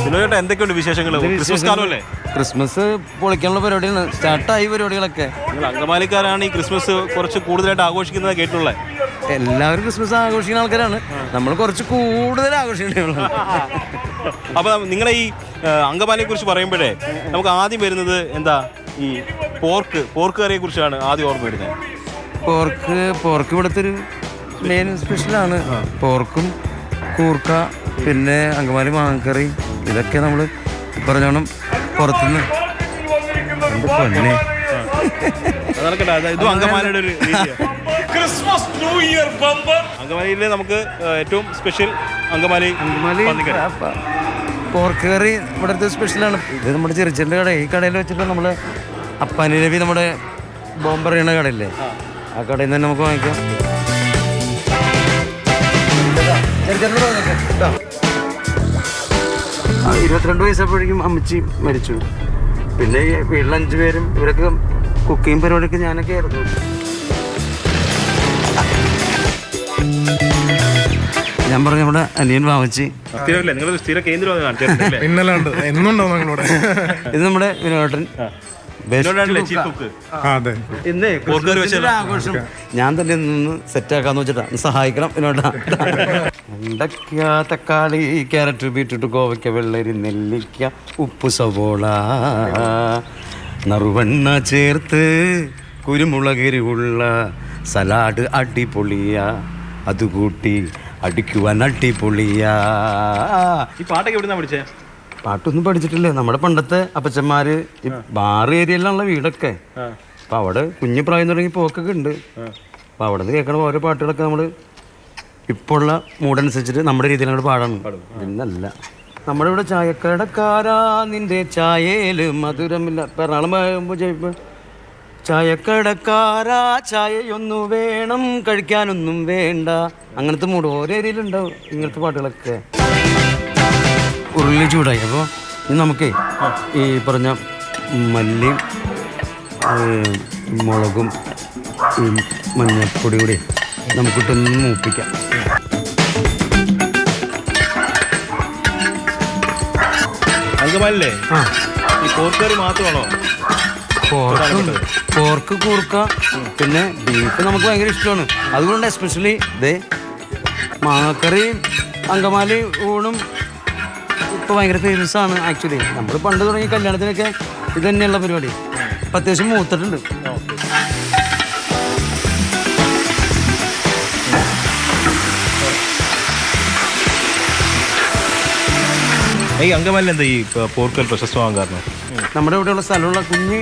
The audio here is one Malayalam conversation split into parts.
ചേട്ടാ എന്തൊക്കെയുണ്ട് വിശേഷങ്ങൾ? ക്രിസ്മസ് കാലമല്ലേ? ക്രിസ്മസ് പൊളിക്കാനുള്ള പരിപാടിയാണ്, സ്റ്റാർട്ടായി പരിപാടികളൊക്കെ. നിങ്ങൾ അങ്കമാലിക്കാരാണ് ഈ ക്രിസ്മസ് കുറച്ച് കൂടുതലായിട്ട് ആഘോഷിക്കുന്നത് കേട്ടുള്ളത്. എല്ലാവരും ക്രിസ്മസ് ആഘോഷിക്കുന്ന ആൾക്കാരാണ്, നമ്മൾ കുറച്ച് കൂടുതൽ ആഘോഷിക്കുന്നത്. അപ്പൊ നിങ്ങളെ ഈ അങ്കമാലിയെ കുറിച്ച് പറയുമ്പോഴേ നമുക്ക് ആദ്യം വരുന്നത് എന്താ, ഈ പോർക്ക് കറിയെ കുറിച്ചാണ് ആദ്യം ഓർമ്മ വരുന്നത്. പോർക്ക് ഇവിടുത്തെ ഒരു മെയിൻ സ്പെഷ്യലാണ്. പോർക്കും കൂർക്ക, പിന്നെ അങ്കമാലി മാങ്ങക്കറി, ഇതൊക്കെ നമ്മൾ പറഞ്ഞോണം പുറത്തുനിന്ന്. ഇതും അങ്കമാലിയുടെ ഒരു ക്രിസ്മസ് ന്യൂ ഇയർ ബമ്പർ. അങ്കമാലിയിലെ നമുക്ക് ഏറ്റവും സ്പെഷ്യൽ അങ്കമാലി പോർക്ക് കറി ഇവിടുത്തെ സ്പെഷ്യലാണ്. ഇത് നമ്മുടെ ചെറിയ കട, ഈ കടയിൽ വെച്ചിട്ട് നമ്മൾ അപ്പാനി രവി നമ്മുടെ ബോംബർ ചെയ്യുന്ന കടയില്ലേ, ആ കടയിൽ നിന്ന് തന്നെ നമുക്ക് വാങ്ങിക്കാം. 22 വയസ്സപ്പോഴേക്കും അമ്മച്ചി മരിച്ചു. പിന്നെ വീട്ടിൽ 5 പേരും, ഇവരൊക്കെ കുക്കിംഗ് പരിപാടിയൊക്കെ ഞാനൊക്കെ ആയിരുന്നു. ഞാൻ പറഞ്ഞ നമ്മുടെ അനിയൻ വാമച്ചി. ഇത് നമ്മുടെ വിനോദൻ ആഘോഷം. ഞാൻ തന്നെ നിന്ന് സെറ്റാക്കാന്ന് വെച്ചിട്ടാ, സഹായിക്കണം വിനോദ. വെണ്ടയ്ക്ക, തക്കാളി, ക്യാരറ്റ്, ബീറ്റ്റൂട്ട്, കോവയ്ക്ക, വെള്ളരി, നെല്ലിക്ക, ഉപ്പ്, സവോള, നറുവെണ്ണ ചേർത്ത് കുരുമുളകരിവുള്ള സലാഡ് അടിപൊളിയ, അതുകൂട്ടി അടിക്കുവാൻ അടിപൊളിയാ. ഈ പാട്ടൊക്കെ എവിടുന്നാ പഠിച്ചേ? പാട്ടൊന്നും പഠിച്ചിട്ടില്ലേ, നമ്മുടെ പണ്ടത്തെ അപ്പച്ചന്മാര് ഈ ബാർ ഏരിയയിലുള്ള വീടൊക്കെ. അപ്പൊ അവിടെ കുഞ്ഞു പ്രായം തുടങ്ങി പോക്കൊക്കെ ഉണ്ട്. അപ്പൊ അവിടെ നിന്ന് കേൾക്കണ ഓരോ പാട്ടുകളൊക്കെ നമ്മള് ഇപ്പോൾ ഉള്ള മൂടനുസരിച്ചിട്ട് നമ്മുടെ രീതിയിൽ അങ്ങോട്ട് പാടണം. പിന്നല്ല നമ്മുടെ ഇവിടെ ചായക്കടക്കാരാ നിന്റെ ചായയില് മധുരമില്ല, പിറന്നാളുമ്പോ ചോദിപ്പോ ചായക്കടക്കാരാ ചായയൊന്നു വേണം, കഴിക്കാനൊന്നും വേണ്ട, അങ്ങനത്തെ മൂട് ഓരോ ഏരിയയിലുണ്ടാവും ഇങ്ങനത്തെ പാട്ടുകളൊക്കെ. ഉരുളി ചൂടായി. അപ്പോൾ ഇനി നമുക്ക് ഈ പറഞ്ഞ മല്ലിയും മുളകും ഈ മഞ്ഞൾപ്പൊടി കൂടി നമുക്കിട്ടൊന്ന് മൂപ്പിക്കാം. അങ്കമാലില്ലേ ഈ പോർക്ക് കറി മാത്രമാണോ? പോർക്ക്, കൂർക്ക, പിന്നെ ബീഫ് നമുക്ക് ഭയങ്കര ഇഷ്ടമാണ്. അതുകൊണ്ട് എസ്പെഷ്യലി ഇതേ മാങ്ങക്കറിയും അങ്കമാലി ഊണും ഇപ്പോൾ ഭയങ്കര ഫേമസ് ആണ്. ആക്ച്വലി നമ്മൾ പണ്ട് തുടങ്ങിയ കല്യാണത്തിനൊക്കെ ഇത് തന്നെയുള്ള പരിപാടി. ഇപ്പം അത്യാവശ്യം മൂത്തിട്ടുണ്ട്. ഈ അങ്കമാലിൽ എന്താ ഈ പോർക്കൽ പ്രശസ്തമാകാൻ കാരണം? നമ്മുടെ ഇവിടെയുള്ള സ്ഥലമുള്ള കുഞ്ഞ്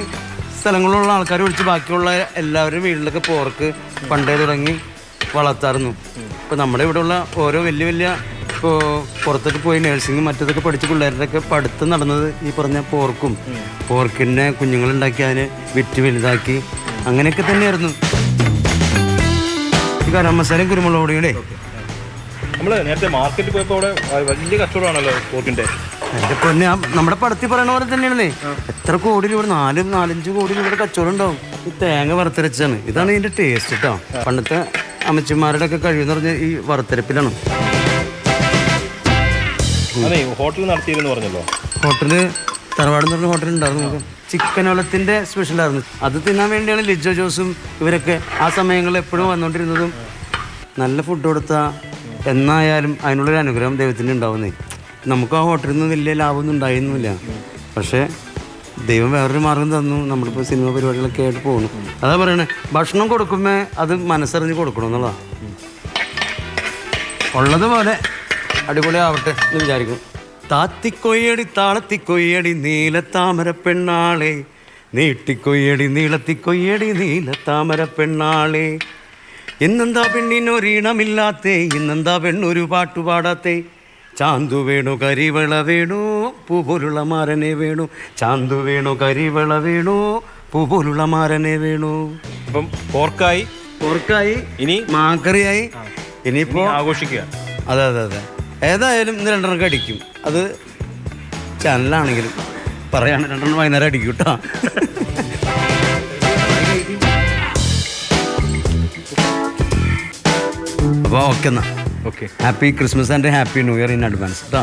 സ്ഥലങ്ങളിലുള്ള ആൾക്കാർ ഒഴിച്ച് ബാക്കിയുള്ള എല്ലാവരും വീട്ടിലൊക്കെ പോർക്ക് പണ്ടേ തുടങ്ങി വളർത്താറുന്നു. ഇപ്പോൾ നമ്മുടെ ഇവിടെയുള്ള ഓരോ വലിയ വലിയ ഇപ്പോൾ പുറത്തൊക്കെ പോയി നഴ്സിംഗും മറ്റതൊക്കെ പഠിച്ച പിള്ളേരുടെയൊക്കെ പഠിത്തം നടന്നത് ഈ പറഞ്ഞ പോർക്കിനെ കുഞ്ഞുങ്ങളുണ്ടാക്കി അതിനെ വിറ്റ് വലുതാക്കി അങ്ങനെയൊക്കെ തന്നെയായിരുന്നു. ഈ ഗരം മസാലയും കുരുമുളക് പൊടിയുടെ നമ്മൾ നേരത്തെ മാർക്കറ്റിൽ പോയപ്പോൾ അവിടെ വലിയ കച്ചവടമാണല്ലോ പോർക്കിൻ്റെ. എൻ്റെ പൊന്നെ, നമ്മുടെ പടത്തിൽ പറയണ പോലെ തന്നെയാണല്ലേ. എത്ര കോടി രൂപ, 4-5 കോടി രൂപയുടെ കച്ചവടം ഉണ്ടാവും. ഈ തേങ്ങ വറുത്തരച്ചാണ്. ഇതാണ് ഇതിൻ്റെ ടേസ്റ്റ് കേട്ടോ. പണ്ടത്തെ അമ്മച്ചിമാരുടെ ഒക്കെ കഴിവെന്ന് പറഞ്ഞാൽ ഈ വറുത്തരപ്പിലാണ്. ഹോട്ടൽ നടത്തിയിരുന്നു പറഞ്ഞല്ലോ. ഹോട്ടല് തറവാട് എന്ന് പറഞ്ഞ ഹോട്ടൽ ഉണ്ടായിരുന്നു. ചിക്കൻ ഒലത്തിൻ്റെ സ്പെഷ്യലായിരുന്നു. അത് തിന്നാൻ വേണ്ടിയാണ് ലിജോ ജോസും ഇവരൊക്കെ ആ സമയങ്ങളിൽ എപ്പോഴും വന്നുകൊണ്ടിരുന്നതും. നല്ല ഫുഡ് കൊടുത്താൽ എന്നായാലും അതിനുള്ളൊരു അനുഗ്രഹം ദൈവത്തിന് ഉണ്ടാവുന്നേ. നമുക്ക് ആ ഹോട്ടലിൽ നിന്ന് വലിയ ലാഭമൊന്നും ഉണ്ടായിരുന്നില്ല. പക്ഷേ ദൈവം വേറൊരു മാർഗം തന്നു. നമ്മളിപ്പോൾ സിനിമ പരിപാടികളൊക്കെ ആയിട്ട് പോകുന്നു. അതാ പറയണേ, ഭക്ഷണം കൊടുക്കുമ്പോൾ അത് മനസ്സറിഞ്ഞ് കൊടുക്കണം എന്നുള്ളതാണ്. ഉള്ളതുപോലെ അടിപൊളിയാവട്ടെ എന്ന് വിചാരിക്കും. താത്തിക്കൊയ്യടി താളത്തിക്കൊയ്യടി നീലത്താമര പെണ്ണാളെ, നീട്ടിക്കൊയ്യടി നീളത്തിക്കൊയ്യടി നീലത്താമര പെണ്ണാളെ, ഇന്നെന്താ പെണ്ണിനൊരീണമില്ലാത്തേ, ഇന്നെന്താ പെണ്ണൊരു പാട്ടുപാടാത്തേ, ചാന്തു വേണു കരിവള വേണു പൂപോലുള്ള മാരനെ വേണു, ചാന്തു വേണു കരിവള വേണു പൂപോലുള്ള മാരനെ വേണു. അപ്പം പോർക്കായി ഇനി മാക്കറിയായി, ഇനിയിപ്പോൾ ആഘോഷിക്കുക. അതെ അതെ അതെ. ഏതായാലും ഇന്ന് 2 അടിക്കും. അത് ചാനലാണെങ്കിലും പറയാണ്, 2 വൈകുന്നേരം അടിക്കും കേട്ടോ. അപ്പോൾ ഓക്കെ എന്നാ. Okay, happy Christmas and happy new year in advance കേട്ടോ.